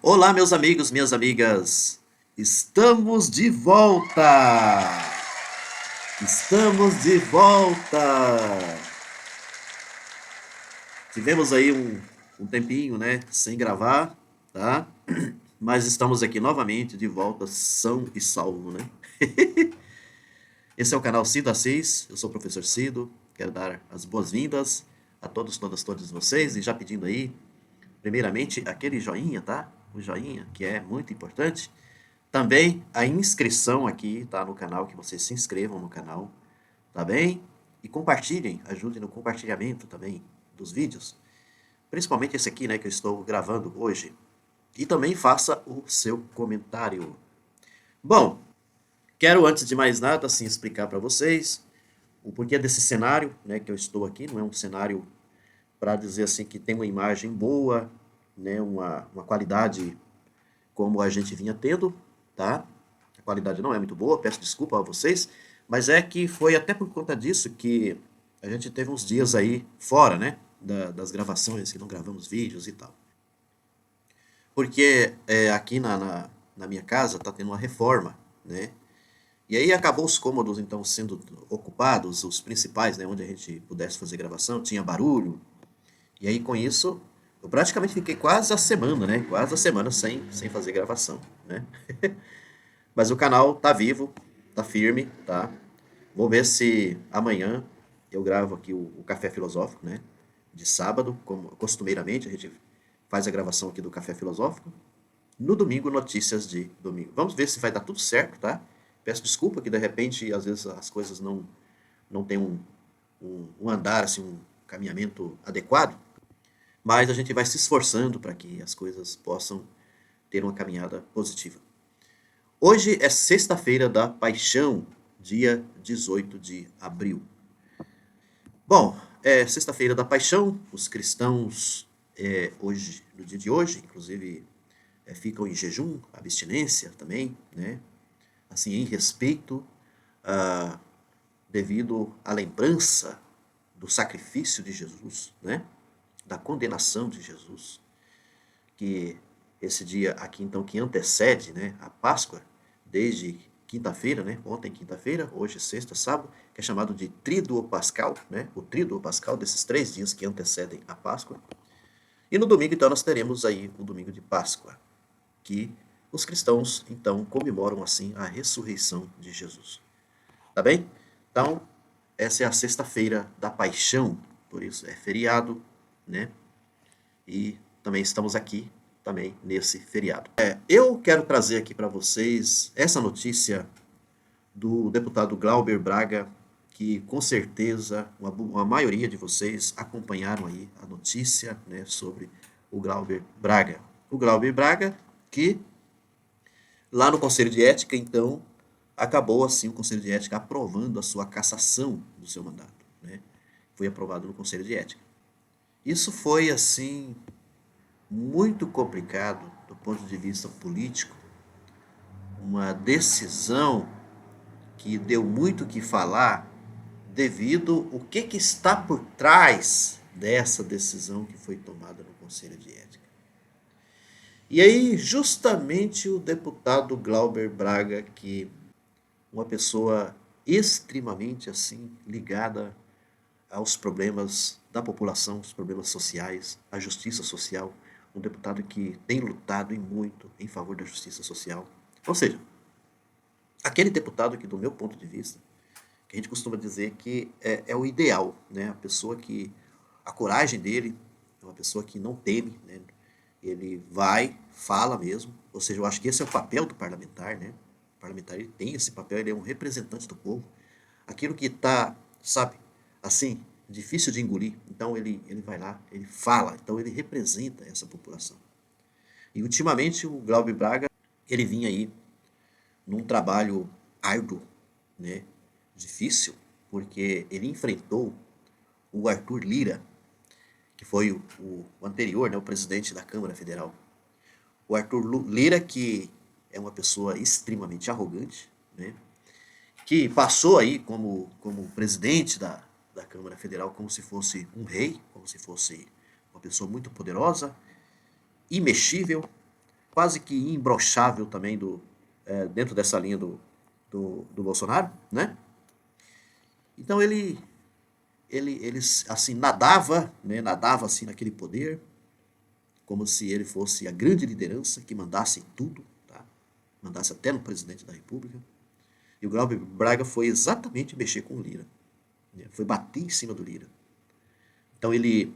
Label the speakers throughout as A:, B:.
A: Olá, meus amigos, minhas amigas. Estamos de volta! Estamos de volta! Tivemos aí um tempinho, né, sem gravar, tá? Mas estamos aqui novamente, de volta, são e salvo, né? Esse é o canal Cido Assis, eu sou o professor Cido, quero dar as boas-vindas a todos, todas vocês e já pedindo aí, primeiramente, aquele joinha, tá? O joinha, que é muito importante. Também a inscrição aqui, tá, no canal, que vocês se inscrevam no canal, tá bem? E compartilhem, ajudem no compartilhamento também dos vídeos, principalmente esse aqui, né, que eu estou gravando hoje. E também faça o seu comentário. Bom, quero antes de mais nada, assim, explicar para vocês o porquê desse cenário, né, que eu estou aqui. Não é um cenário para dizer assim que tem uma imagem boa, né, uma qualidade como a gente vinha tendo, tá? A qualidade não é muito boa, peço desculpa a vocês, mas é que foi até por conta disso que a gente teve uns dias aí fora, né? Das gravações, que não gravamos vídeos e tal. Porque aqui na minha casa tá tendo uma reforma, né? E aí acabou os cômodos então sendo ocupados, os principais, né? Onde a gente pudesse fazer gravação, tinha barulho. E aí com isso, eu praticamente fiquei quase a semana, né? Quase a semana sem fazer gravação, né? Mas o canal tá vivo, tá firme, tá? Vou ver se amanhã eu gravo aqui o Café Filosófico, né? De sábado, como costumeiramente, a gente faz a gravação aqui do Café Filosófico. No domingo, notícias de domingo. Vamos ver se vai dar tudo certo, tá? Peço desculpa que de repente, às vezes, as coisas não têm um andar, assim, um caminhamento adequado, mas a gente vai se esforçando para que as coisas possam ter uma caminhada positiva. Hoje é sexta-feira da Paixão, dia 18 de abril. Bom, é sexta-feira da Paixão, os cristãos hoje, no dia de hoje, inclusive, ficam em jejum, abstinência também, né? Assim, em respeito, ah, devido à lembrança do sacrifício de Jesus, né? Da condenação de Jesus, que esse dia aqui então que antecede, né, a Páscoa, desde quinta-feira, né, ontem quinta-feira, hoje sexta, sábado, que é chamado de Tríduo Pascal, né, o Tríduo Pascal desses 3 dias que antecedem a Páscoa. E no domingo então nós teremos aí o domingo de Páscoa, que os cristãos então comemoram assim a ressurreição de Jesus. Tá bem? Então, essa é a sexta-feira da Paixão, por isso é feriado, né? E também estamos aqui também nesse feriado. Eu quero trazer aqui para vocês essa notícia do deputado Glauber Braga, que com certeza uma maioria de vocês acompanharam aí a notícia, né, sobre o Glauber Braga. O Glauber Braga que lá no Conselho de Ética, então, acabou assim o Conselho de Ética aprovando a sua cassação do seu mandato, né? Foi aprovado no Conselho de Ética. Isso foi assim muito complicado do ponto de vista político, uma decisão que deu muito o que falar devido o que está por trás dessa decisão que foi tomada no Conselho de Ética. E aí, justamente o deputado Glauber Braga, que uma pessoa extremamente assim ligada aos problemas da população, os problemas sociais, a justiça social, um deputado que tem lutado e muito em favor da justiça social. Ou seja, aquele deputado que, do meu ponto de vista, que a gente costuma dizer que é o ideal, né? A pessoa que, a coragem dele é uma pessoa que não teme, né? Ele vai, fala mesmo, ou seja, eu acho que esse é o papel do parlamentar, né? O parlamentar ele tem esse papel, ele é um representante do povo. Aquilo que está, sabe, assim, difícil de engolir, então ele vai lá, ele fala, então ele representa essa população. E ultimamente o Glauber Braga, ele vinha aí num trabalho árduo, né, difícil, porque ele enfrentou o Arthur Lira, que foi o anterior, né, o presidente da Câmara Federal. O Arthur Lira, que é uma pessoa extremamente arrogante, né, que passou aí como presidente da Câmara Federal como se fosse um rei, como se fosse uma pessoa muito poderosa, imexível, quase que imbrochável também dentro dessa linha do Bolsonaro, né? Então ele assim nadava, né? Nadava assim naquele poder, como se ele fosse a grande liderança que mandasse em tudo, tá? Mandasse até no presidente da República. E o Glauber Braga foi exatamente mexer com o Lira, né? Foi bater em cima do Lira. Então ele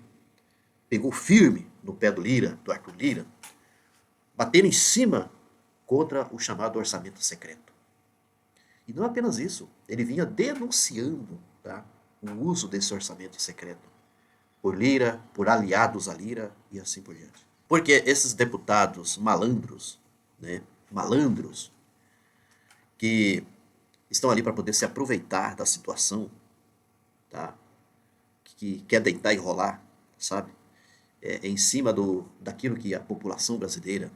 A: pegou firme no pé do Lira, do Arthur Lira, batendo em cima contra o chamado orçamento secreto. E não apenas isso, ele vinha denunciando, tá, o uso desse orçamento secreto por Lira, por aliados a Lira e assim por diante. Porque esses deputados malandros, né, malandros, que estão ali para poder se aproveitar da situação, tá, que quer deitar e rolar, sabe? Em cima daquilo que a população brasileira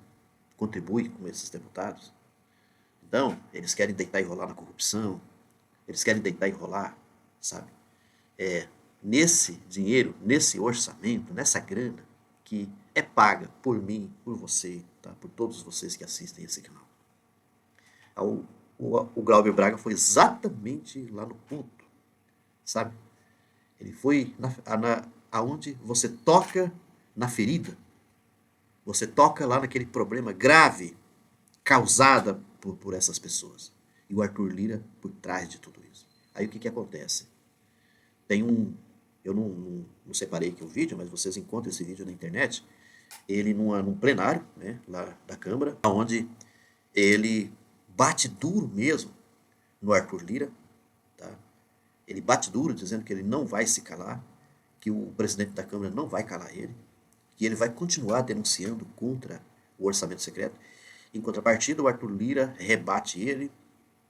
A: contribui com esses deputados. Então, eles querem deitar e rolar na corrupção, eles querem deitar e rolar, sabe? Nesse dinheiro, nesse orçamento, nessa grana que é paga por mim, por você, tá? Por todos vocês que assistem esse canal. O Glauber Braga foi exatamente lá no ponto, sabe? Ele foi aonde você toca na ferida, você toca lá naquele problema grave causada por essas pessoas. E o Arthur Lira por trás de tudo isso. Aí o que acontece? Tem eu não separei aqui o vídeo, mas vocês encontram esse vídeo na internet, ele num plenário, né, lá da Câmara, onde ele bate duro mesmo no Arthur Lira, tá? Ele bate duro dizendo que ele não vai se calar, que o presidente da Câmara não vai calar ele, que ele vai continuar denunciando contra o orçamento secreto. Em contrapartida, o Arthur Lira rebate ele,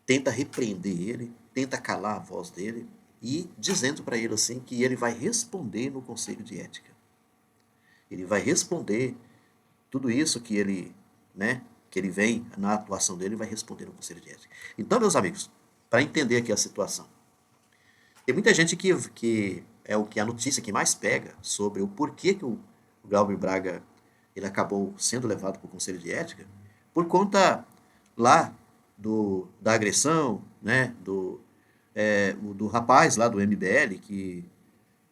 A: tenta repreender ele, tenta calar a voz dele e dizendo para ele assim que ele vai responder no Conselho de Ética. Ele vai responder tudo isso que ele, né, que ele vem na atuação dele, vai responder no Conselho de Ética. Então, meus amigos, para entender aqui a situação, tem muita gente que é o que a notícia que mais pega sobre o porquê que o Glauber Braga ele acabou sendo levado para o Conselho de Ética, por conta lá da agressão, né, do rapaz lá do MBL,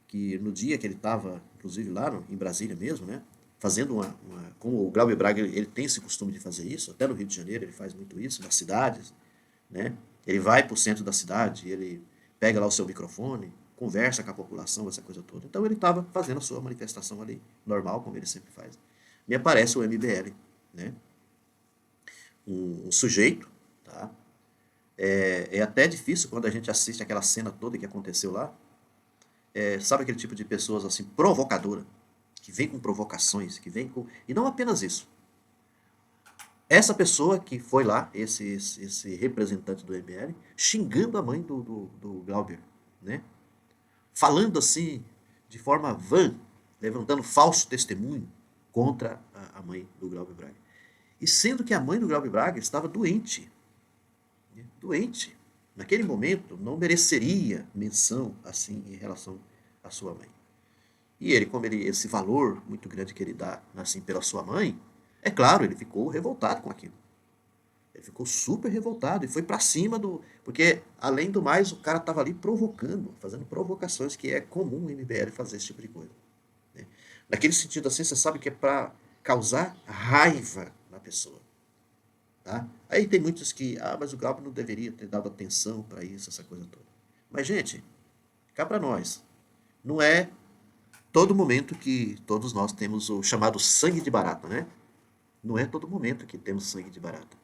A: que no dia que ele estava, inclusive lá em Brasília mesmo, né, fazendo como o Glauber Braga ele tem esse costume de fazer isso, até no Rio de Janeiro ele faz muito isso, nas cidades, né, ele vai para o centro da cidade, ele pega lá o seu microfone, conversa com a população, essa coisa toda. Então ele estava fazendo a sua manifestação ali, normal, como ele sempre faz. Me aparece o MBL, né, um sujeito, tá? É até difícil quando a gente assiste aquela cena toda que aconteceu lá. Sabe aquele tipo de pessoas assim, provocadora, que vem com provocações, que vem com... E não apenas isso. Essa pessoa que foi lá, esse representante do MBL, xingando a mãe do Glauber, né? Falando assim, de forma vã, levantando falso testemunho contra a mãe do Glauber Braga. E sendo que a mãe do Glauber Braga estava doente. Né? Doente. Naquele momento, não mereceria menção assim em relação à sua mãe. E ele, como esse valor muito grande que ele dá assim, pela sua mãe, é claro, ele ficou revoltado com aquilo. Ele ficou super revoltado e foi para cima do... Porque, além do mais, o cara estava ali provocando, fazendo provocações, que é comum o MBL fazer esse tipo de coisa. Né? Naquele sentido assim, você sabe que é para causar raiva na pessoa. Tá? Aí tem muitos que, mas o Glauber não deveria ter dado atenção para isso, essa coisa toda. Mas, gente, cá para nós, não é todo momento que todos nós temos o chamado sangue de barata, né? Não é todo momento que temos sangue de barata.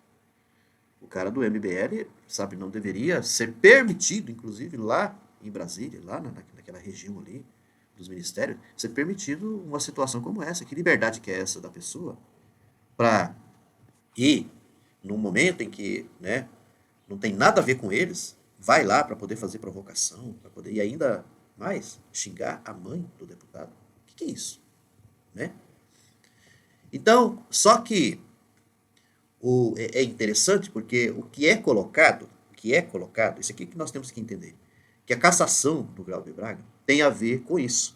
A: O cara do MBL, sabe, não deveria ser permitido, inclusive lá em Brasília, lá naquela região ali dos ministérios, ser permitido uma situação como essa. Que liberdade que é essa da pessoa para ir num momento em que, né, não tem nada a ver com eles, vai lá para poder fazer provocação, para poder e ainda mais xingar a mãe do deputado. O que é isso, né? Então, só que é interessante porque o que é colocado, isso aqui que nós temos que entender, que a cassação do Glauber Braga tem a ver com isso.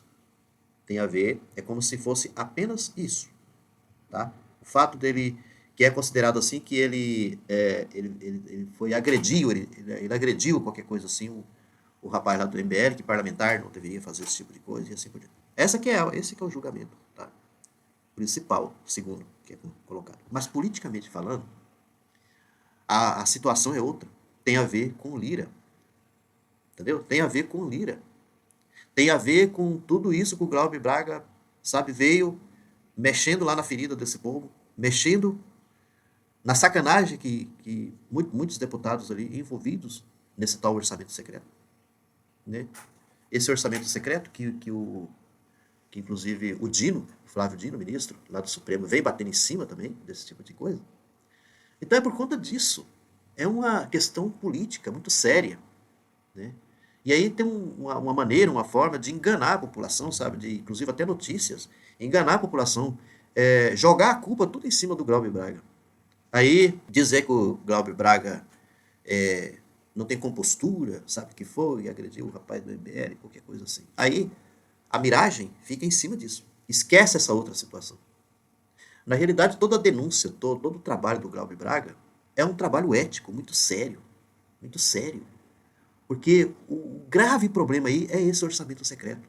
A: Tem a ver, é como se fosse apenas isso, tá? O fato dele que é considerado assim que ele foi agrediu, ele agrediu qualquer coisa assim, o rapaz lá do MBL, que parlamentar não deveria fazer esse tipo de coisa e assim por diante. Esse que é o julgamento, tá? Principal, segundo, que é colocado. Mas politicamente falando, a situação é outra. Tem a ver com Lira, entendeu? Tem a ver com Lira. Tem a ver com tudo isso que o Glauber Braga, sabe, veio mexendo lá na ferida desse povo, mexendo na sacanagem que muitos deputados ali envolvidos nesse tal orçamento secreto, né? Esse orçamento secreto que inclusive o Dino, o Flávio Dino, ministro lá do Supremo, veio batendo em cima também desse tipo de coisa. Então é por conta disso. É uma questão política muito séria, né? E aí tem uma maneira, uma forma de enganar a população, sabe? De, inclusive até notícias, enganar a população, jogar a culpa tudo em cima do Glauber Braga. Aí dizer que o Glauber Braga não tem compostura, sabe que foi, agrediu o rapaz do MBL, qualquer coisa assim. Aí a miragem fica em cima disso. Esquece essa outra situação. Na realidade, toda a denúncia, todo o trabalho do Glauber Braga é um trabalho ético muito sério. Muito sério. Porque o grave problema aí é esse orçamento secreto.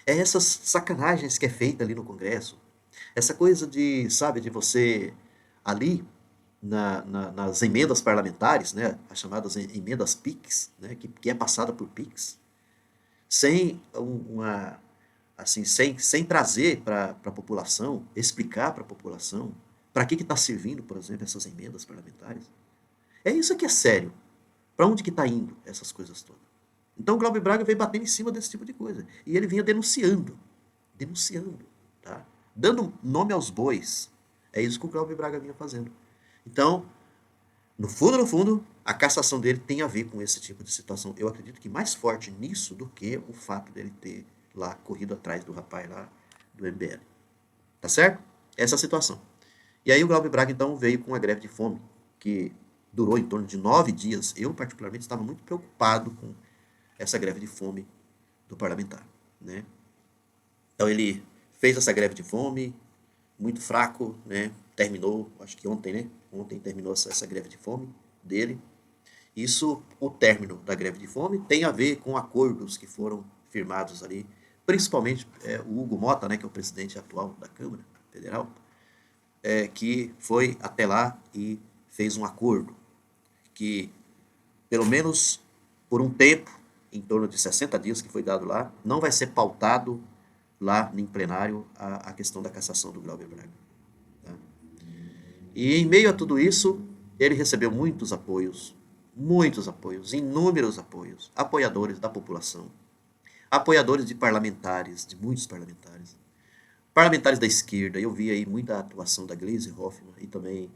A: É essas sacanagens que é feita ali no Congresso. Essa coisa de, sabe, de você ali nas emendas parlamentares, né, as chamadas emendas PIX, né, que é passada por PIX, sem uma assim, sem trazer para a população, explicar para a população para que está servindo, por exemplo, essas emendas parlamentares. É isso que é sério. Para onde que está indo essas coisas todas? Então o Glauber Braga veio batendo em cima desse tipo de coisa. E ele vinha denunciando, tá? Dando nome aos bois. É isso que o Glauber Braga vinha fazendo. Então, no fundo, a cassação dele tem a ver com esse tipo de situação. Eu acredito que mais forte nisso do que o fato dele ter lá corrido atrás do rapaz lá do MBL. Tá certo? Essa é a situação. E aí o Glauber Braga então veio com uma greve de fome que durou em torno de 9 dias. Eu particularmente estava muito preocupado com essa greve de fome do parlamentar, né? Então ele fez essa greve de fome, muito fraco, né? Terminou, acho que ontem, né? Ontem terminou essa greve de fome dele. Isso, o término da greve de fome, tem a ver com acordos que foram firmados ali, principalmente o Hugo Mota, né, que é o presidente atual da Câmara Federal, que foi até lá e fez um acordo que, pelo menos por um tempo, em torno de 60 dias que foi dado lá, não vai ser pautado lá em plenário a questão da cassação do Glauber Braga. Tá? E em meio a tudo isso, ele recebeu muitos apoios, inúmeros apoios, apoiadores da população, apoiadores de parlamentares, de muitos parlamentares, parlamentares da esquerda. Eu vi aí muita atuação da Gleisi Hoffmann e também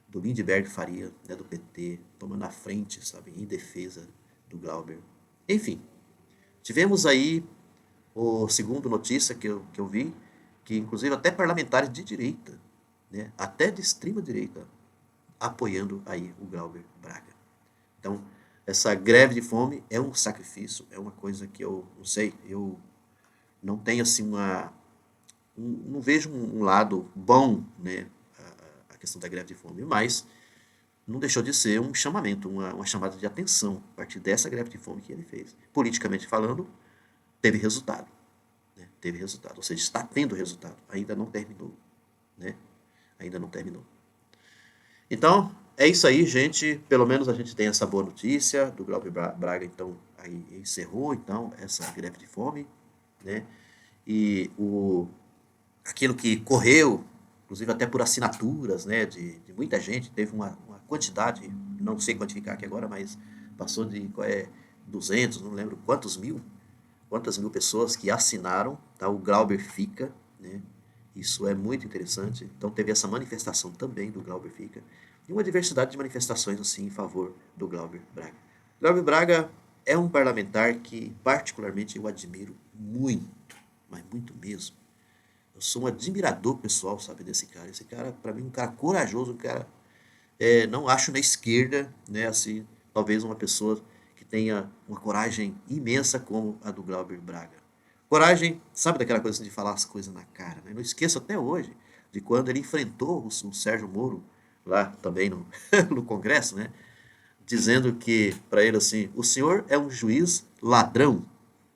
A: do Lindbergh Faria, né, do PT, tomando a frente, sabe, em defesa do Glauber. Enfim, tivemos aí, segundo notícia que eu vi, que inclusive até parlamentares de direita, né, até de extrema direita, apoiando aí o Glauber Braga. Então, essa greve de fome é um sacrifício, é uma coisa que eu não sei, eu não tenho assim não vejo um lado bom, né, a questão da greve de fome, mas não deixou de ser um chamamento, uma chamada de atenção a partir dessa greve de fome que ele fez. Politicamente falando, teve resultado, né? Teve resultado, ou seja, está tendo resultado, ainda não terminou, né? Ainda não terminou. Então, é isso aí, gente. Pelo menos a gente tem essa boa notícia do Glauber Braga, então, aí encerrou, então, essa greve de fome, né? E aquilo que correu, inclusive até por assinaturas, né, de muita gente, teve uma quantidade, não sei quantificar aqui agora, mas passou de 200, não lembro quantas mil pessoas que assinaram, tá? O Glauber Fica, né? Isso é muito interessante. Então teve essa manifestação também do Glauber Fica e uma diversidade de manifestações assim em favor do Glauber Braga. Glauber Braga é um parlamentar que particularmente eu admiro muito, mas muito mesmo. Eu sou um admirador pessoal, sabe, desse cara. Esse cara, para mim, um cara corajoso, um cara. Não acho na esquerda, né, assim, talvez uma pessoa que tenha uma coragem imensa como a do Glauber Braga. Coragem, sabe daquela coisa assim, de falar as coisas na cara, né? Não esqueço até hoje de quando ele enfrentou o Sérgio Moro lá também no, no Congresso, né? Dizendo que, para ele assim, o senhor é um juiz ladrão,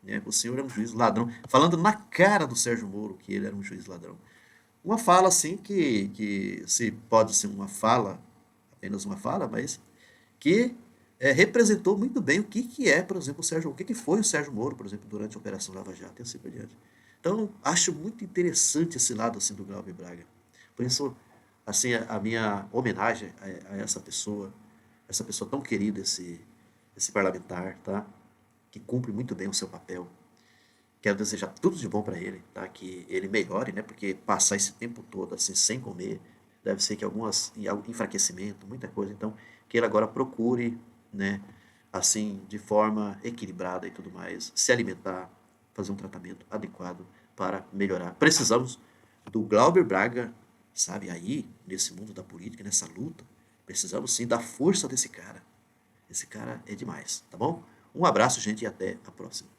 A: né? O senhor é um juiz ladrão, falando na cara do Sérgio Moro que ele era um juiz ladrão. Uma fala assim que se pode ser uma fala, apenas uma fala, mas que representou muito bem o que é, por exemplo, o Sérgio, o que foi o Sérgio Moro, por exemplo, durante a Operação Lava Jato e assim por diante. Então, acho muito interessante esse lado assim do Glauber Braga. Por isso, assim, a minha homenagem a essa pessoa tão querida, esse parlamentar, tá? Que cumpre muito bem o seu papel. Quero desejar tudo de bom para ele, tá? Que ele melhore, né? Porque passar esse tempo todo assim sem comer, deve ser que algumas enfraquecimento, muita coisa. Então, que ele agora procure, né? Assim, de forma equilibrada e tudo mais, se alimentar, fazer um tratamento adequado para melhorar. Precisamos do Glauber Braga, sabe? Aí, nesse mundo da política, nessa luta, precisamos sim da força desse cara. Esse cara é demais, tá bom? Um abraço, gente, e até a próxima.